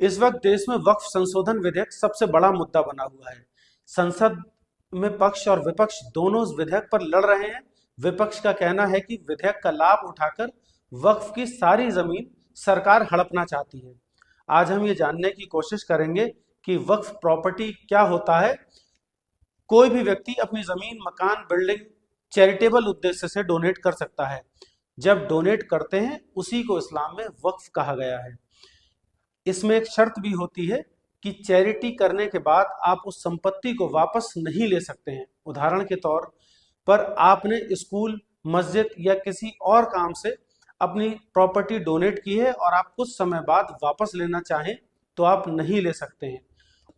इस वक्त देश में वक्फ संशोधन विधेयक सबसे बड़ा मुद्दा बना हुआ है। संसद में पक्ष और विपक्ष दोनों इस विधेयक पर लड़ रहे हैं। विपक्ष का कहना है कि विधेयक का लाभ उठाकर वक्फ की सारी जमीन सरकार हड़पना चाहती है। आज हम ये जानने की कोशिश करेंगे कि वक्फ प्रॉपर्टी क्या होता है। कोई भी व्यक्ति अपनी जमीन, मकान, बिल्डिंग चैरिटेबल उद्देश्य से डोनेट कर सकता है। जब डोनेट करते हैं उसी को इस्लाम में वक्फ कहा गया है। इसमें एक शर्त भी होती है कि चैरिटी करने के बाद आप उस संपत्ति को वापस नहीं ले सकते हैं। उदाहरण के तौर पर आपने स्कूल, मस्जिद या किसी और काम से अपनी प्रॉपर्टी डोनेट की है और आप कुछ समय बाद वापस लेना चाहें तो आप नहीं ले सकते हैं।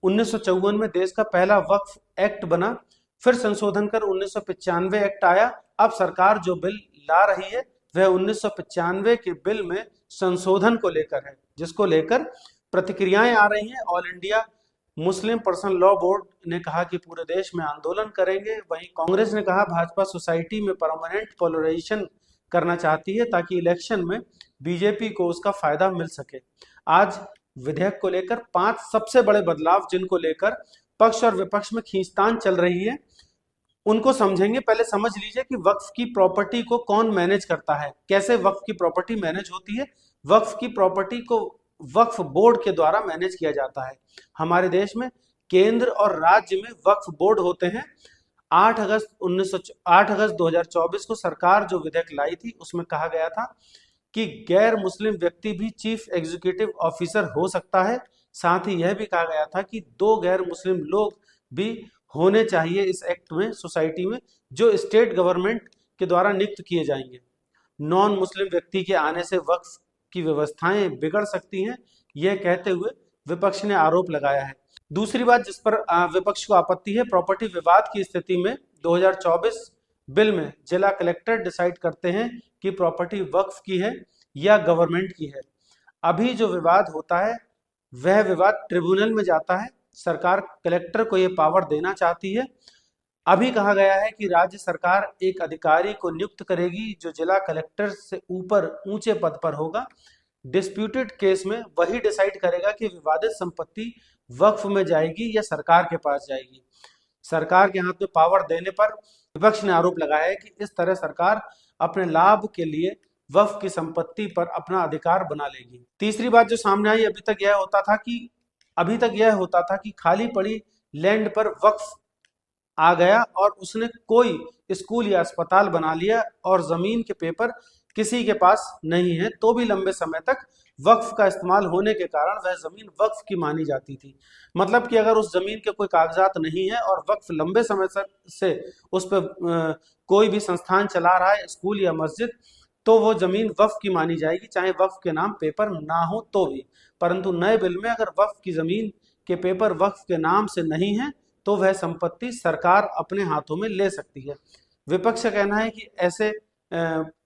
1954 में देश का पहला वक्फ एक्ट बना, फिर संशोधन कर 1995 एक्ट आया। अब सरकार जो बिल ला रही है वह 1995 के बिल में संशोधन को लेकर है, जिसको लेकर प्रतिक्रियाएं आ रही हैं। All India Muslim personal law board ने कहा कि पूरे देश में आंदोलन करेंगे। वहीं कांग्रेस ने कहा भाजपा सोसाइटी में परमानेंट पोलराइजेशन करना चाहती है ताकि इलेक्शन में बीजेपी को उसका फायदा मिल सके। आज विधेयक को लेकर 5 सबसे बड़े बदलाव जिनको लेकर पक्ष और विपक्ष में खींचतान चल रही है, उनको समझेंगे। पहले समझ लीजिए कि वक्फ की प्रॉपर्टी को कौन मैनेज करता है, कैसे वक्फ की प्रॉपर्टी मैनेज होती है। वक्फ की प्रॉपर्टी को वक्फ बोर्ड के द्वारा मैनेज किया जाता है। हमारे देश में केंद्र और राज्य में वक्फ बोर्ड होते हैं। 8 अगस्त 2024 को सरकार जो विधेयक लाई थी उसमें कहा गया था कि गैर मुस्लिम व्यक्ति भी चीफ एग्जीक्यूटिव ऑफिसर हो सकता है। साथ ही यह भी कहा गया था कि 2 गैर मुस्लिम लोग भी होने चाहिए इस एक्ट में, सोसाइटी में, जो स्टेट गवर्नमेंट के द्वारा नियुक्त किए जाएंगे। नॉन मुस्लिम व्यक्ति के आने से वक्फ की व्यवस्थाएं बिगड़ सकती हैं, यह कहते हुए विपक्ष ने आरोप लगाया है। दूसरी बात जिस पर विपक्ष को आपत्ति है, प्रॉपर्टी विवाद की स्थिति में 2024 बिल में जिला कलेक्टर डिसाइड करते हैं कि प्रॉपर्टी वक्फ की है या गवर्नमेंट की है। अभी जो विवाद होता है वह विवाद ट्रिब्यूनल में जाता है। सरकार कलेक्टर को यह पावर देना चाहती है। अभी कहा गया है कि राज्य सरकार एक अधिकारी को नियुक्त करेगी जो जिला कलेक्टर से ऊपर ऊंचे पद पर होगा। डिस्प्यूटेड केस में वही डिसाइड करेगा कि विवादित संपत्ति वक्फ में जाएगी या सरकार के पास जाएगी। सरकार के हाथ में पावर देने पर विपक्ष ने आरोप लगाया है कि इस तरह सरकार अपने लाभ के लिए वक्फ की संपत्ति पर अपना अधिकार बना लेगी। तीसरी बात जो सामने आई, अभी तक यह होता था कि खाली पड़ी लैंड पर वक्फ आ गया और उसने कोई स्कूल या अस्पताल बना लिया और जमीन के पेपर किसी के पास नहीं है तो भी लंबे समय तक वक्फ का इस्तेमाल होने के कारण वह जमीन वक्फ की मानी जाती थी। मतलब कि अगर उस जमीन के कोई कागजात नहीं है और वक्फ लंबे समय से उस पर कोई भी संस्थान चला रहा है, स्कूल या मस्जिद, तो वो जमीन वक्फ की मानी जाएगी, चाहे वक्फ के नाम पेपर ना हो तो भी। परंतु नए बिल में अगर वक्फ की जमीन के पेपर वक्फ के नाम से नहीं है तो वह संपत्ति सरकार अपने हाथों में ले सकती है। विपक्ष का कहना है कि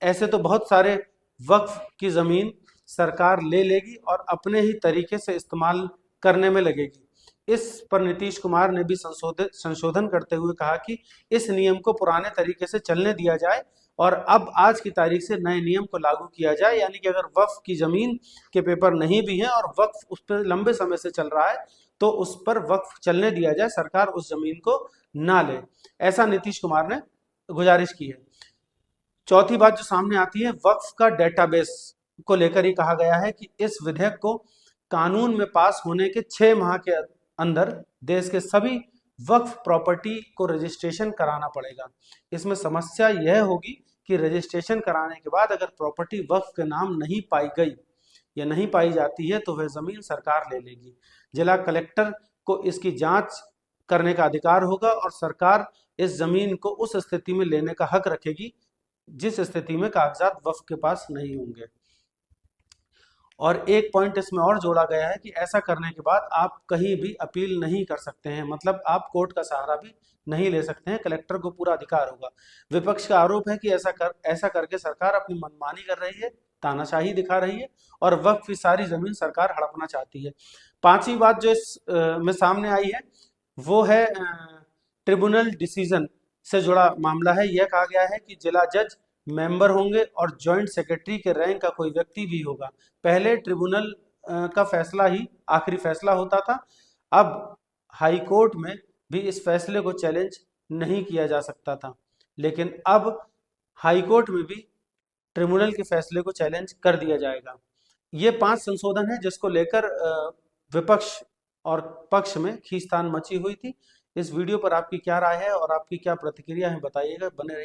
ऐसे तो बहुत सारे वक्फ की जमीन सरकार ले लेगी और अपने ही तरीके से इस्तेमाल करने में लगेगी। इस पर नीतीश कुमार ने भी संशोधन करते हुए कहा कि इस नियम को पुराने तरीके से चलने दिया जाए और अब आज की तारीख से नए नियम को लागू किया जाए। यानी कि अगर वक्फ की जमीन के पेपर नहीं भी हैं और वक्फ उस पर लंबे समय से चल रहा है तो उस पर वक्फ चलने दिया जाए, सरकार उस जमीन को ना ले। ऐसा नीतीश कुमार ने गुजारिश की है। चौथी बात जो सामने आती है, वक्फ का डेटाबेस को लेकर ही कहा गया है कि इस विधेयक को कानून में पास होने के 6 माह के अंदर देश के सभी वक्फ प्रॉपर्टी को रजिस्ट्रेशन कराना पड़ेगा। इसमें समस्या यह होगी कि रजिस्ट्रेशन कराने के बाद अगर प्रॉपर्टी वक्फ के नाम नहीं पाई गई या नहीं पाई जाती है तो वह जमीन सरकार ले लेगी। जिला कलेक्टर को इसकी जांच करने का अधिकार होगा और सरकार इस जमीन को उस स्थिति में लेने का हक रखेगी जिस स्थिति में कागजात वक्फ के पास नहीं होंगे। और एक पॉइंट इसमें और जोड़ा गया है कि ऐसा करने के बाद आप कहीं भी अपील नहीं कर सकते हैं, मतलब आप कोर्ट का सहारा भी नहीं ले सकते हैं, कलेक्टर को पूरा अधिकार होगा। विपक्ष का आरोप है कि ऐसा करके सरकार अपनी मनमानी कर रही है, तानाशाही दिखा रही है और वक्फ की सारी जमीन सरकार हड़पना चाहती है। 5वीं बात जो इस में सामने आई है वो है ट्रिब्यूनल डिसीजन से जुड़ा मामला है। यह कहा गया है कि जिला जज मेंबर होंगे और जॉइंट सेक्रेटरी के रैंक का कोई व्यक्ति भी होगा। पहले ट्रिब्यूनल का फैसला ही आखिरी फैसला होता था। अब हाई कोर्ट में भी इस फैसले को चैलेंज नहीं किया जा सकता था, लेकिन अब हाई कोर्ट में भी ट्रिब्यूनल के फैसले को चैलेंज कर दिया जाएगा। ये 5 संशोधन है जिसको लेकर विपक्ष और पक्ष में खींचतान मची हुई थी। इस वीडियो पर आपकी क्या राय है और आपकी क्या प्रतिक्रिया है, बताइएगा। बने रहिए।